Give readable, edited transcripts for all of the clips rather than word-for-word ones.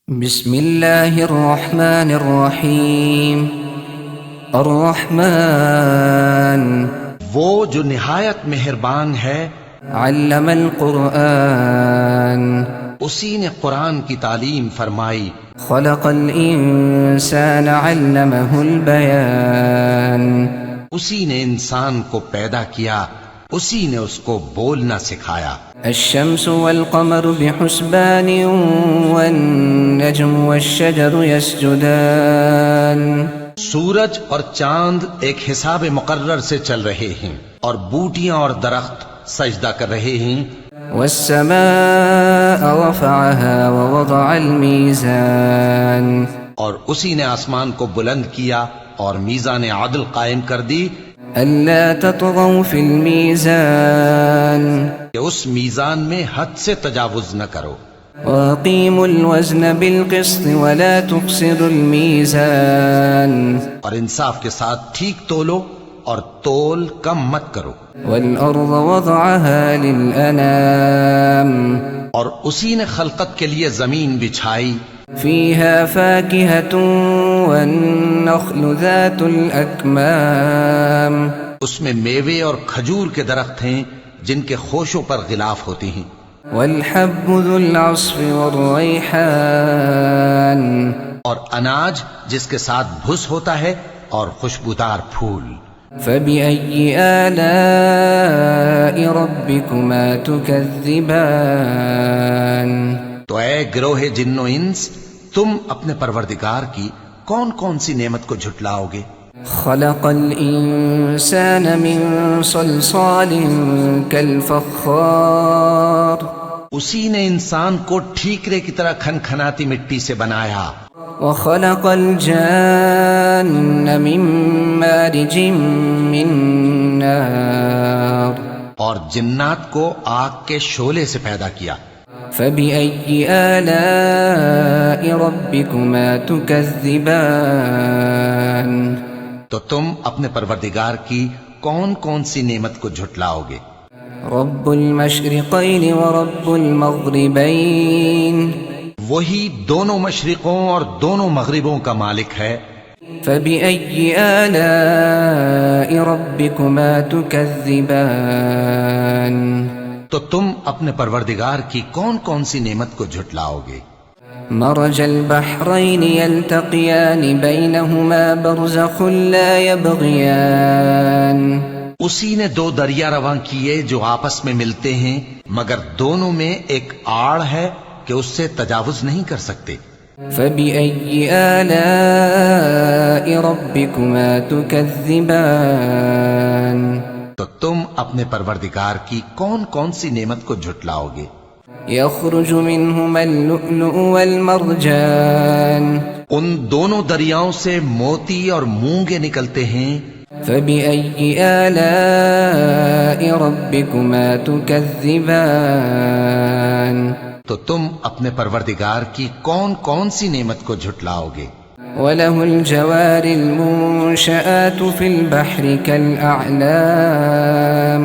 بسم اللہ الرحمن الرحیم الرحمن وہ جو نہایت مہربان ہے، علم القرآن اسی نے قرآن کی تعلیم فرمائی، خلق الانسان علمہ البیان اسی نے انسان کو پیدا کیا، اسی نے اس کو بولنا سکھایا۔ الشمس والقمر بحسبان والنجم والشجر يسجدان سورج اور چاند ایک حساب مقرر سے چل رہے ہیں، اور بوٹیاں اور درخت سجدہ کر رہے ہیں۔ والسماء رفعها ووضع الميزان اور اسی نے آسمان کو بلند کیا اور میزان عدل قائم کر دی ألا تطغوا في الميزان کہ اس میزان میں حد سے تجاوز نہ کرو، وأقيموا الوزن بالقسط ولا تخسروا الميزان اور انصاف کے ساتھ ٹھیک تولو اور تول کم مت کرو۔ والأرض وضعها للأنام اور اسی نے خلقت کے لیے زمین بچھائی، فيها فاكهة والنخل ذات الأكمام اس میں میوے اور کھجور کے درخت ہیں جن کے خوشوں پر غلاف ہوتے ہیں، والحب ذو العصف والريحان اور اناج جس کے ساتھ بھس ہوتا ہے اور خوشبودار پھول۔ فبأي آلاء ربكما تكذبان تو اے گروہ جن و انس، تم اپنے پروردگار کی کون کون سی نعمت کو جھٹلاؤ گے؟ خلق الإنسان من صلصال كالفخار اسی نے انسان کو ٹھیکرے کی طرح کھنکھناتی مٹی سے بنایا، وخلق الجان من مارج من نار اور جنات کو آگ کے شعلے سے پیدا کیا۔ فبأي آلاء ربكما تكذبان تو تم اپنے پروردگار کی کون کون سی نعمت کو جھٹلاؤ گے؟ رب المشرقين ورب المغربين وہی دونوں مشرقوں اور دونوں مغربوں کا مالک ہے۔ فبأي آلاء ربكما تكذبان تو تم اپنے پروردگار کی کون کون سی نعمت کو جھٹلاؤ گے؟ مرج البحرين يلتقيان بينهما برزخ لا يبغيان اسی نے دو دریا رواں کیے جو آپس میں ملتے ہیں، مگر دونوں میں ایک آڑ ہے کہ اس سے تجاوز نہیں کر سکتے۔ فبأي آلاء ربكما تكذبان تو تم اپنے پروردگار کی کون کون سی نعمت کو جھٹلاؤ گے؟ يخرج منهما اللؤلؤ والمرجان ان دونوں دریاؤں سے موتی اور مونگے نکلتے ہیں۔ فبأي آلاء ربكما تكذبان تو تم اپنے پروردگار کی کون کون سی نعمت کو جھٹلاؤ گے؟ وله الجوار المنشآت في البحر كالأعلام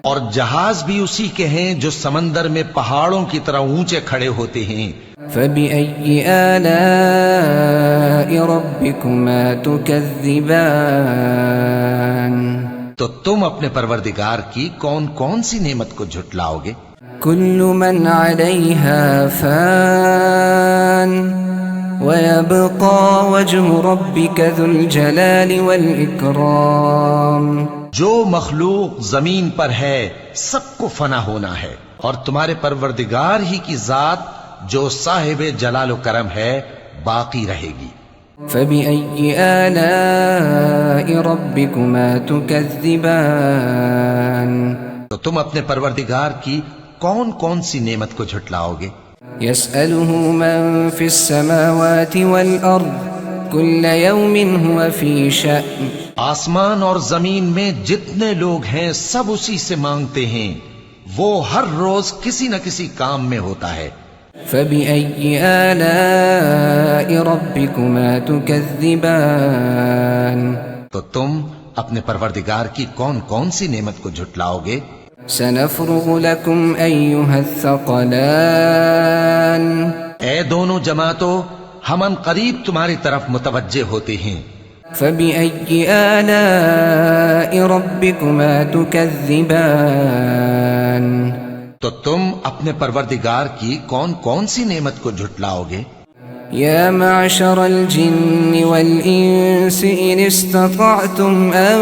اور جہاز بھی اسی کے ہیں جو سمندر میں پہاڑوں کی طرح اونچے کھڑے ہوتے ہیں۔ فبأي آلاء ربكما تكذبان تو تم اپنے پروردگار کی کون کون سی نعمت کو جھٹلاؤ گے؟ كل من عليها فان ويبقى وجه ربك ذو الجلال والإكرام جو مخلوق زمین پر ہے سب کو فنا ہونا ہے، اور تمہارے پروردگار ہی کی ذات جو صاحب جلال و کرم ہے باقی رہے گی۔ فبأي آلاء ربكما تكذبان تو تم اپنے پروردگار کی کون کون سی نعمت کو جھٹلاؤ گے؟ يسأله من في السماوات والأرض كل يوم هو في شأن آسمان اور زمین میں جتنے لوگ ہیں سب اسی سے مانگتے ہیں، وہ ہر روز کسی نہ کسی کام میں ہوتا ہے۔ فبأي آلاء ربكما تكذبان تو تم اپنے پروردگار کی کون کون سی نعمت کو جھٹلاؤ گے؟ سنفرغ لكم أيها الثقلان اے دونوں جماعتوں، ہم ان قریب تمہاری طرف متوجہ ہوتے ہیں۔ فبأي آلاء ربكما تكذبان؟ تو تم اپنے پروردگار کی کون کون سی نعمت کو جھٹلاؤ گے؟ يا معشر الجن والإنس إن استطعتم أن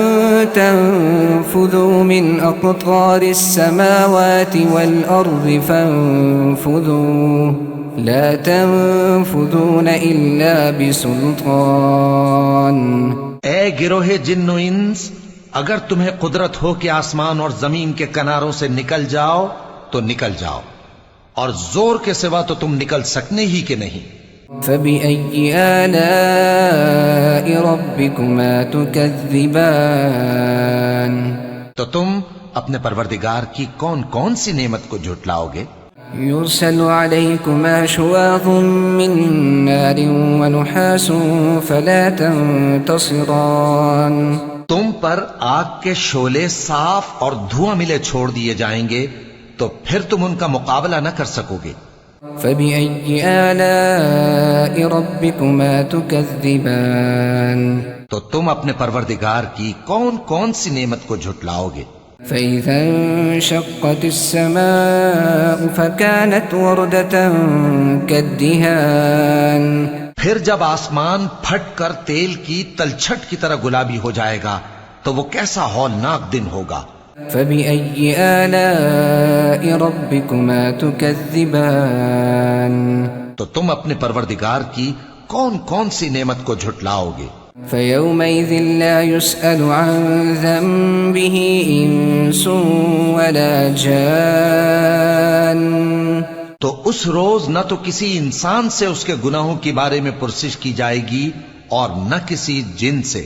تنفذوا من أقطار السماوات والأرض فانفذوا لا تنفذون إلا بسلطان۔ اے گروہ جن و انس، اگر تمہیں قدرت ہو کہ آسمان اور زمین کے کناروں سے نکل جاؤ تو نکل جاؤ، اور زور کے سوا تو تم نکل سکنے ہی کہ نہیں۔ فبأي آلاء ربكما تكذبان؟ تو تم اپنے پروردگار کی کون کون سی نعمت کو جھٹلاؤ گے؟ يرسل عليكما شواظ من نار ونحاس فلا تنتصران؟ تم پر آگ کے شعلے صاف اور دھواں ملے چھوڑ دیے جائیں گے تو پھر تم ان کا مقابلہ نہ کر سکو گے۔ فبأي آلاء ربكما تكذبان؟ تو تم اپنے پروردگار کی کون کون سی نعمت کو جھٹلاؤ گے؟ فإذا انشقت السماء فكانت وردة كالدهان؟ پھر جب آسمان پھٹ کر تیل کی تلچھٹ کی طرح گلابی ہو جائے گا تو وہ کیسا ہولناک دن ہوگا۔ فبأي آلاء ربكما تكذبان؟ تو تم اپنے پروردگار کی کون کون سی نعمت کو جھٹلاؤ گے؟ فيومئذ لا يسأل عن ذنبه إنس ولا جان؟ تو اس روز نہ تو کسی انسان سے اس کے گناہوں کے بارے میں پرسش کی جائے گی اور نہ کسی جن سے۔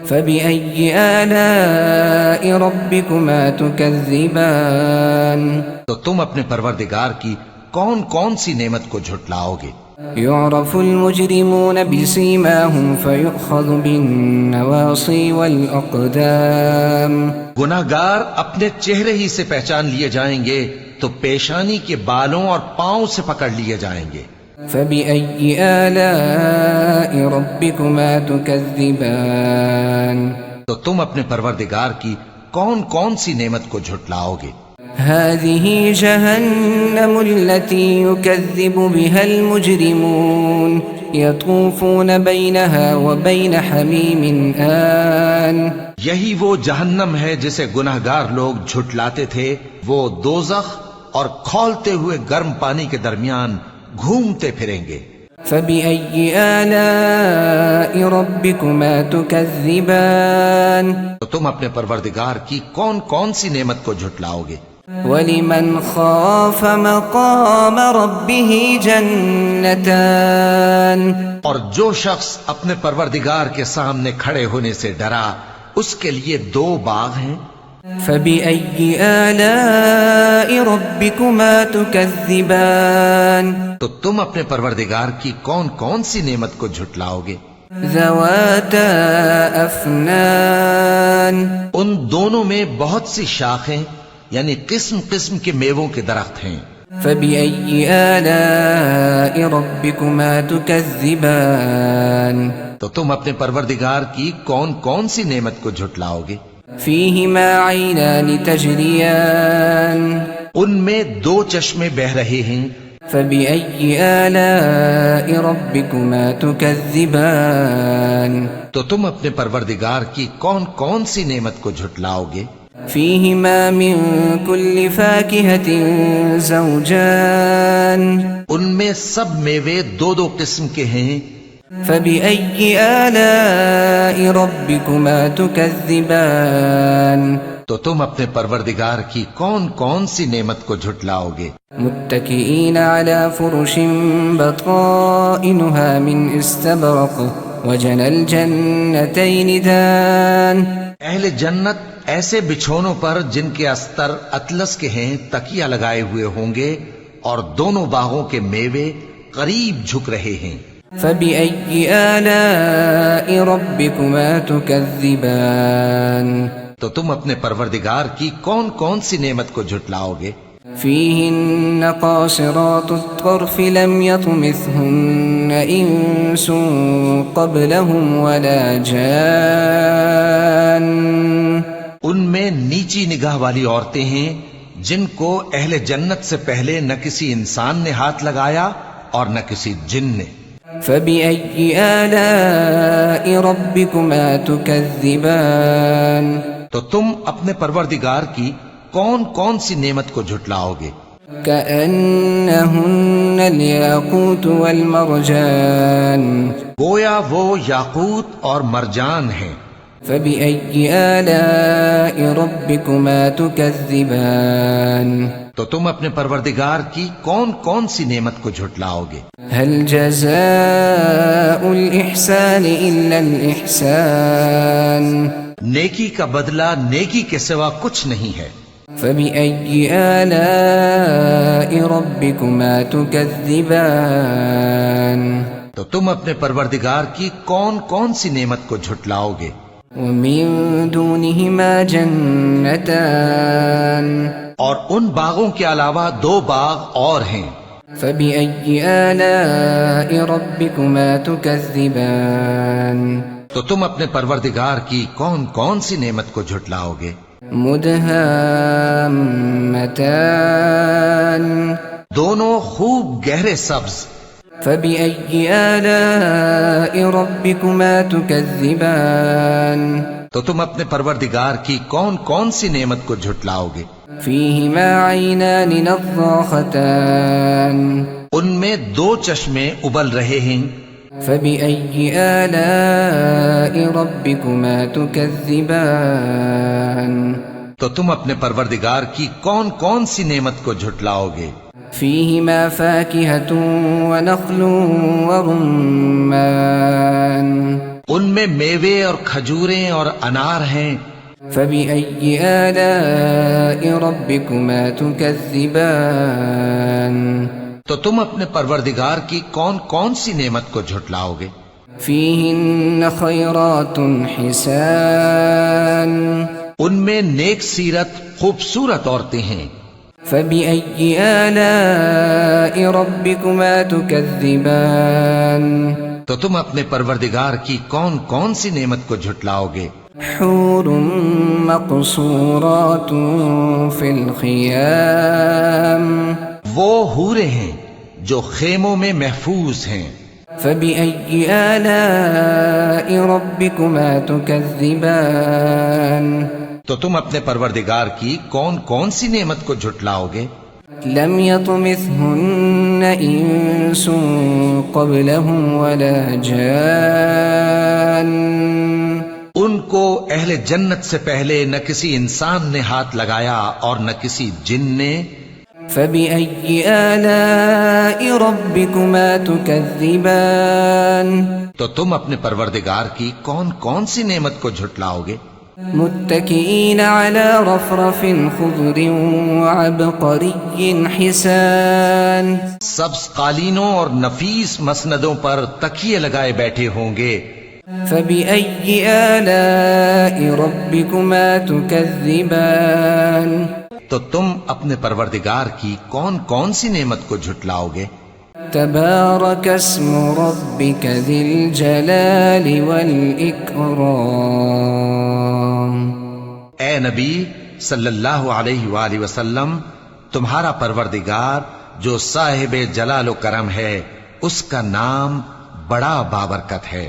فبأي آلاء ربكما تكذبان؟ تو تم اپنے پروردگار کی کون کون سی نعمت کو جھٹلاؤ گے؟ يعرف المجرمون بسيماهم فيؤخذ بالنواصي والأقدام؟ گناہگار اپنے چہرے ہی سے پہچان لیے جائیں گے تو پیشانی کے بالوں اور پاؤں سے پکڑ لیے جائیں گے۔ فبأي آلاء ربكما تكذبان؟ تو تم اپنے پروردگار کی کون کون سی نعمت کو جھٹلاؤ گے؟ هذه جهنم التي يكذب بها المجرمون يطوفون بينها وبين حميم آن؟ یہی وہ جہنم ہے جسے گناہگار لوگ جھٹلاتے تھے، وہ دوزخ اور کھولتے ہوئے گرم پانی کے درمیان گھومتے پھریں گے۔ فبأي آلاء ربكما تكذبان؟ تو تم اپنے پروردگار کی کون کون سی نعمت کو جھٹلاؤ گے؟ وَلِمَنْ خَافَ مَقَامَ رَبِّهِ جَنَّتَانِ؟ اور جو شخص اپنے پروردگار کے سامنے کھڑے ہونے سے ڈرا اس کے لیے 2 باغ ہیں۔ فبأي آلاء ربكما تكذبان؟ تو تم اپنے پروردگار کی کون کون سی نعمت کو جھٹلاؤ گے؟ ذواتا افنان؟ ان دونوں میں بہت سی شاخیں یعنی قسم قسم کے میووں کے درخت ہیں۔ فبأي آلاء ربكما تكذبان؟ تو تم اپنے پروردگار کی کون کون سی نعمت کو جھٹلاؤ گے؟ فيهما عينان تجريان؟ ان میں 2 چشمے بہ رہے ہیں۔ فبأي آلاء ربكما تكذبان؟ تو تم اپنے پروردگار کی کون کون سی نعمت کو جھٹلاؤ گے؟ فيهما من كل فاكهة زوجان؟ ان میں سب میوے 2 قسم کے ہیں۔ فبأي آلاء ربكما تكذبان؟ تو تم اپنے پروردگار کی کون کون سی نعمت کو جھٹلاؤ گے؟ متكئين على فرش بطائنها من استبرق وجنى الجنتين دان؟ اہل جنت ایسے بچھونوں پر جن کے استر اطلس کے ہیں تکیہ لگائے ہوئے ہوں گے اور دونوں باغوں کے میوے قریب جھک رہے ہیں۔ فبأي آلاء ربكما تكذبان؟ تو تم اپنے پروردگار کی کون کون سی نعمت کو جھٹلاؤ گے؟ فيهن قاصرات الطرف لم يطمثهن إنس قبلهم ولا جان ان میں نیچی نگاہ والی عورتیں ہیں جن کو اہل جنت سے پہلے نہ کسی انسان نے ہاتھ لگایا اور نہ کسی جن نے. فبأي آلاء ربكما تكذبان تو تم اپنے پروردگار کی کون کون سی نعمت کو جھٹلاؤ گے؟ كأنهن الياقوت والمرجان گویا وہ یاقوت اور مرجان ہیں. فبأي آلاء ربكما تكذبان تو تم اپنے پروردگار کی کون کون سی نعمت کو جھٹلاؤ گے؟ هل جزاء الإحسان إلا الإحسان نیکی کا بدلہ نیکی کے سوا کچھ نہیں ہے. فبأي آلاء ربكما تكذبان تو تم اپنے پروردگار کی کون کون سی نعمت کو جھٹلاؤ گے؟ ومن دونهما جنتان اور ان باغوں کے علاوہ 2 باغ اور ہیں. فبأي آلاء ربكما تكذبان تو تم اپنے پروردگار کی کون کون سی نعمت کو جھٹلاؤ گے؟ مدهامتان دونوں خوب گہرے سبز. فبأي آلاء ربكما تكذبان تو تم اپنے پروردگار کی کون کون سی نعمت کو جھٹلاؤ گے؟ فيهما عينان نضاختان ان میں 2 چشمے ابل رہے ہیں. فبأي آلاء ربكما تكذبان تو تم اپنے پروردگار کی کون کون سی نعمت کو جھٹلاؤ گے؟ فيهما فاكهة ونخل ورمان ان میں میوے اور کھجوریں اور انار ہیں. فبأي آلاء ربكما تكذبان تو تم اپنے پروردگار کی کون کون سی نعمت کو جھٹلاؤ گے؟ فيهن خيرات حسان ان میں نیک سیرت خوبصورت عورتیں ہیں. فبأي آلاء ربكما تكذبان تو تم اپنے پروردگار کی کون کون سی نعمت کو جھٹلاؤ گے؟ حور مقصورات في الخيام وہ حوریں ہیں جو خیموں میں محفوظ ہیں. فبأي آلاء ربكما تكذبان تو تم اپنے پروردگار کی کون کون سی نعمت کو جھٹلاؤ گے؟ لم يطمثهن إنس قبلهم ولا جان ان کو اہل جنت سے پہلے نہ کسی انسان نے ہاتھ لگایا اور نہ کسی جن نے. فبأي آلاء ربكما تكذبان تو تم اپنے پروردگار کی کون کون سی نعمت کو جھٹلاؤ گے؟ متكئين على رفرف خضر وعبقري حسان سبز قالینوں اور نفیس مسندوں پر تکیے لگائے بیٹھے ہوں گے. فبأي آلاء ربكما تكذبان تو تم اپنے پروردگار کی کون کون سی نعمت کو جھٹلاؤ گے؟ تبارك اسم ربك ذي الجلال والإكرام اے نبی صلی اللہ علیہ وآلہ وسلم، تمہارا پروردگار جو صاحب جلال و کرم ہے، اس کا نام بڑا بابرکت ہے.